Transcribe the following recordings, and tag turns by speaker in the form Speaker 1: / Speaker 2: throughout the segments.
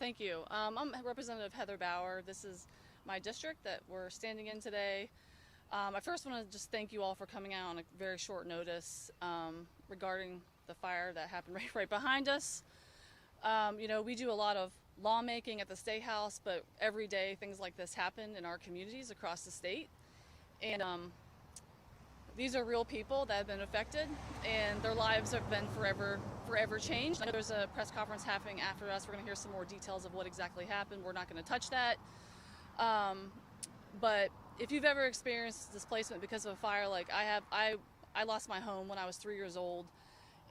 Speaker 1: Thank you. I'm Representative Heather Bauer. This is my district that we're standing in today. I first want to just thank you all for coming out on a very short notice regarding the fire that happened right behind us. We do a lot of lawmaking at the State House, but every day things like this happen in our communities across the state. And these are real people that have been affected, and their lives have been forever changed. I know there's a press conference happening after us. We're going to hear some more details of what exactly happened. We're not going to touch that. But if you've ever experienced displacement because of a fire like I have, I lost my home when I was 3 years old.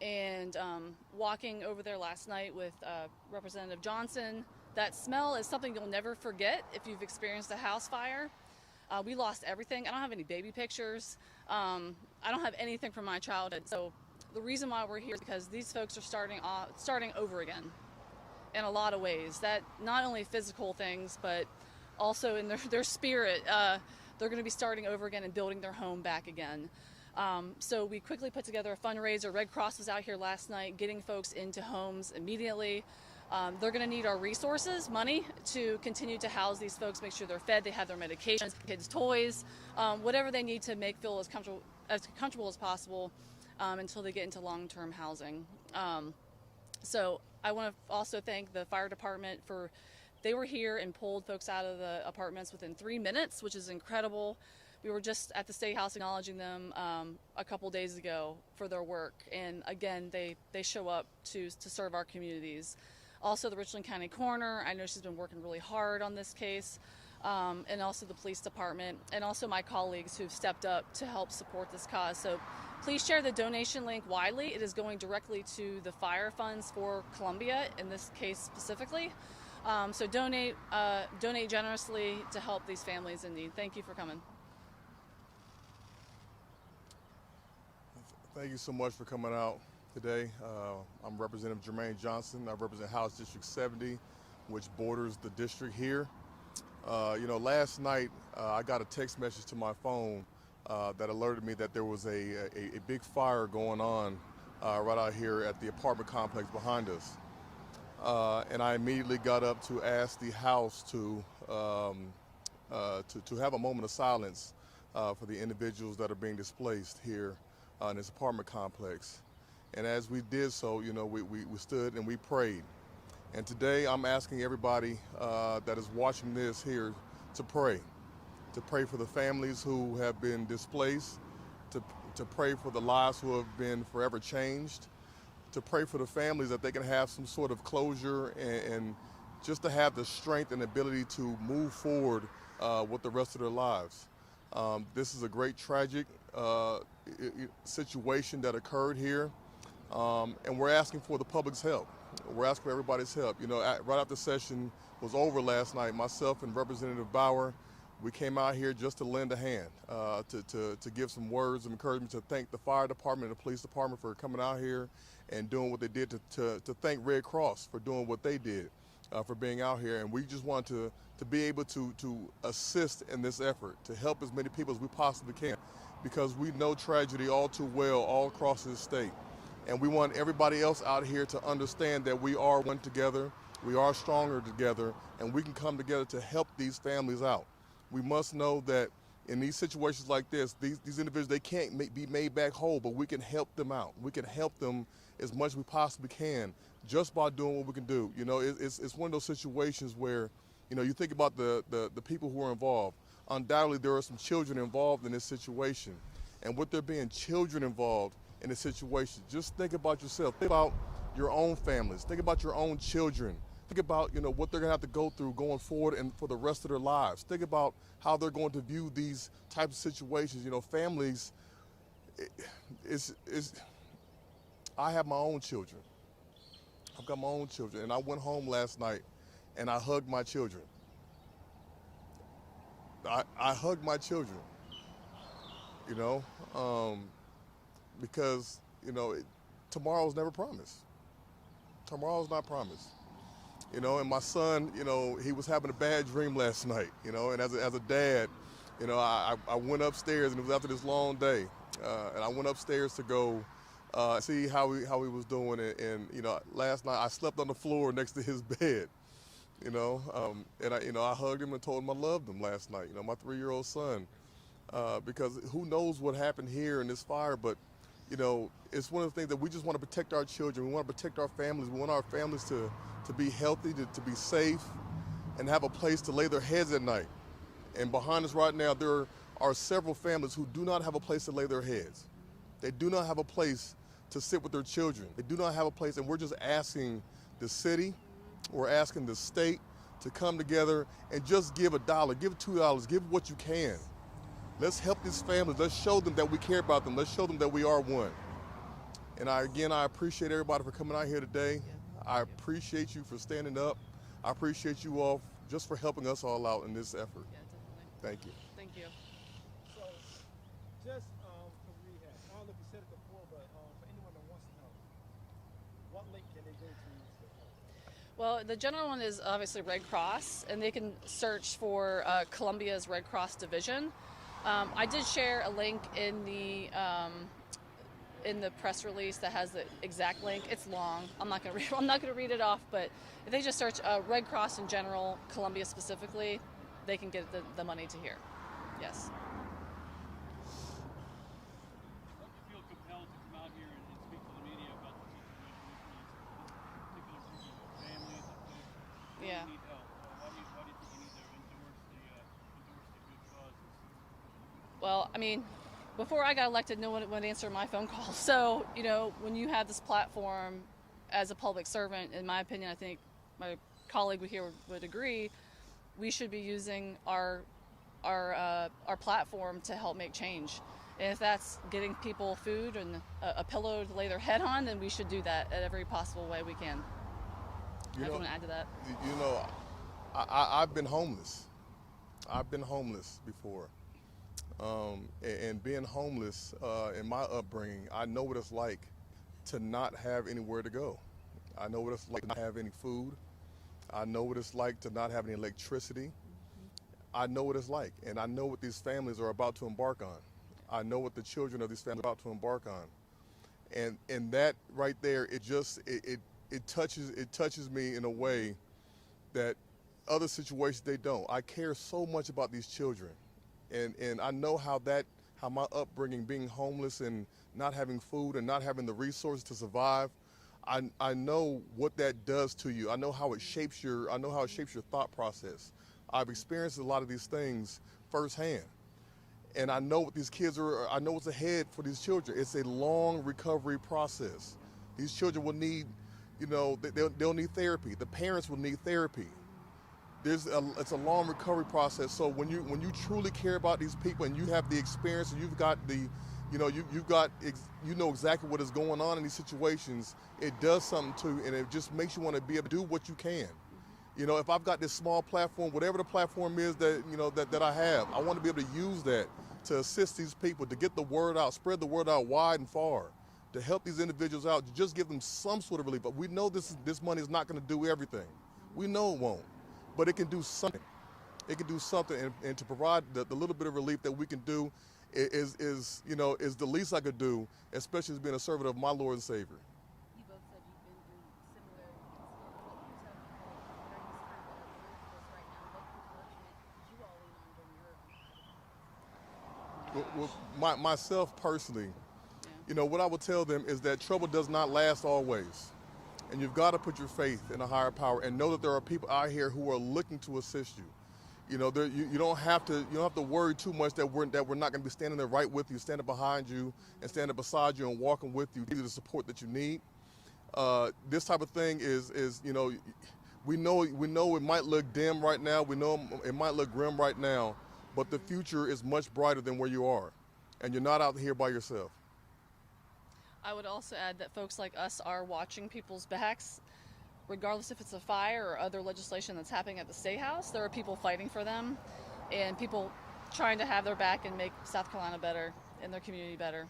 Speaker 1: And walking over there last night with Representative Johnson, that smell is something you'll never forget if you've experienced a house fire. We lost everything. I don't have any baby pictures. I don't have anything from my childhood. So the reason why we're here is because these folks are starting over again in a lot of ways. That not only physical things, but also in their spirit. They're going to be starting over again and building their home back again. So we quickly put together a fundraiser. Red Cross was out here last night getting folks into homes immediately. They're going to need our resources, money, to continue to house these folks, make sure they're fed, they have their medications, kids' toys, whatever they need to make feel as comfortable as possible until they get into long-term housing. So I want to also thank the fire department they were here and pulled folks out of the apartments within 3 minutes, which is incredible. We were just at the State House acknowledging them a couple days ago for their work. And again, they show up to serve our communities. Also the Richland County coroner, I know she's been working really hard on this case, and also the police department, and also my colleagues who've stepped up to help support this cause. So please share the donation link widely. It is going directly to the fire funds for Columbia, in this case specifically. So donate generously to help these families in need. Thank you for coming.
Speaker 2: Thank you so much for coming out today. I'm Representative Jermaine Johnson. I represent House District 70, which borders the district here. Last night I got a text message to my phone that alerted me that there was a big fire going on right out here at the apartment complex behind us. And I immediately got up to ask the House to have a moment of silence for the individuals that are being displaced here in this apartment complex. And as we did so, we stood and we prayed. And today I'm asking everybody that is watching this here to pray for the families who have been displaced, to pray for the lives who have been forever changed, to pray for the families that they can have some sort of closure and just to have the strength and ability to move forward with the rest of their lives. This is a great tragic situation that occurred here, and we're asking for the public's help. We're asking for everybody's help. Right after the session was over last night, myself and Representative Bauer, we came out here just to lend a hand, to give some words of encouragement, to thank the fire department and the police department for coming out here and doing what they did, to thank Red Cross for doing what they did, for being out here. And we just want to be able to assist in this effort, to help as many people as we possibly can, because we know tragedy all too well all across this state. And we want everybody else out here to understand that we are one together, we are stronger together, and we can come together to help these families out. We must know that in these situations like this, these individuals, they can't be made back whole, but we can help them out. We can help them as much as we possibly can just by doing what we can do. It's one of those situations where, you think about the people who are involved. Undoubtedly, there are some children involved in this situation. And with there being children involved in this situation, just think about yourself. Think about your own families. Think about your own children. Think about, what they're going to have to go through going forward and for the rest of their lives. Think about how they're going to view these types of situations. Families, I have my own children. I've got my own children. And I went home last night and I hugged my children. I hugged my children, because, tomorrow's never promised. Tomorrow's not promised. And my son, he was having a bad dream last night, and as a dad, I went upstairs, and it was after this long day, and I went upstairs to go see how he was doing, and last night I slept on the floor next to his bed, I hugged him and told him I loved him last night. My 3-year-old son, because who knows what happened here in this fire, but it's one of the things that we just want to protect our children. We want to protect our families. We want our families to be healthy, to be safe, and have a place to lay their heads at night. And behind us right now, there are several families who do not have a place to lay their heads. They do not have a place to sit with their children. They do not have a place, and we're just asking the city, we're asking the state to come together and just give $1, give $2, give what you can. Let's help these families. Let's show them that we care about them. Let's show them that we are one. And I appreciate everybody for coming out here today. I appreciate you for standing up. I appreciate you all just for helping us all out in this effort.
Speaker 1: Yeah, definitely.
Speaker 2: Thank you.
Speaker 1: Thank you.
Speaker 3: So, just for rehab, I don't know if you said it before, but for anyone that wants to know, what link can they go to?
Speaker 1: Well, the general one is obviously Red Cross, and they can search for Columbia's Red Cross Division. I did share a link in the press release that has the exact link. It's long. I'm not going to read it off, but if they just search Red Cross in general, Columbia specifically, they can get the money to here. Yes.
Speaker 4: Don't you feel compelled to come out here and speak to the media about the situation with these particular families and folks who
Speaker 1: Yeah.
Speaker 4: need help? Why do you think you need to endorse the good cause?
Speaker 1: Well, I mean, before I got elected, no one would answer my phone call. So, when you have this platform as a public servant, in my opinion, I think my colleague here would agree, we should be using our platform to help make change. And if that's getting people food and a pillow to lay their head on, then we should do that at every possible way we can. I want to add to that.
Speaker 2: I've been homeless. I've been homeless before. And being homeless in my upbringing, I know what it's like to not have anywhere to go. I know what it's like to not have any food. I know what it's like to not have any electricity. I know what it's like, and I know what these families are about to embark on. I know what the children of these families are about to embark on. And that right there, it touches me in a way that other situations they don't. I care so much about these children. And I know how my upbringing, being homeless and not having food and not having the resources to survive, I know what that does to you. I know how it shapes your thought process. I've experienced a lot of these things firsthand. And I know what these kids are, I know what's ahead for these children. It's a long recovery process. These children will need, they'll need therapy. The parents will need therapy. It's a long recovery process. So when you truly care about these people and you have the experience and you've got you know exactly what is going on in these situations, it does something to you, and it just makes you want to be able to do what you can. If I've got this small platform, whatever the platform is that I have, I want to be able to use that to assist these people, to get the word out, spread the word out wide and far, to help these individuals out, to just give them some sort of relief. But we know this money is not going to do everything. We know it won't. But it can do something. It can do something, and to provide the little bit of relief that we can do is the least I could do, especially as being a servant of my Lord and Savior.
Speaker 5: You both said you've been through similar incidents. What can you tell people during this time that are going through this right now? What encouragement did you all lean on during your
Speaker 2: Well, myself personally, what I would tell them is that trouble does not last always. And you've got to put your faith in a higher power and know that there are people out here who are looking to assist you. You don't have to worry too much that we're not going to be standing there right with you, standing behind you and standing beside you and walking with you, give you the support that you need. This type of thing is we know it might look dim right now. We know it might look grim right now, but the future is much brighter than where you are, and you're not out here by yourself.
Speaker 1: I would also add that folks like us are watching people's backs, regardless if it's a fire or other legislation that's happening at the State House. There are people fighting for them and people trying to have their back and make South Carolina better and their community better.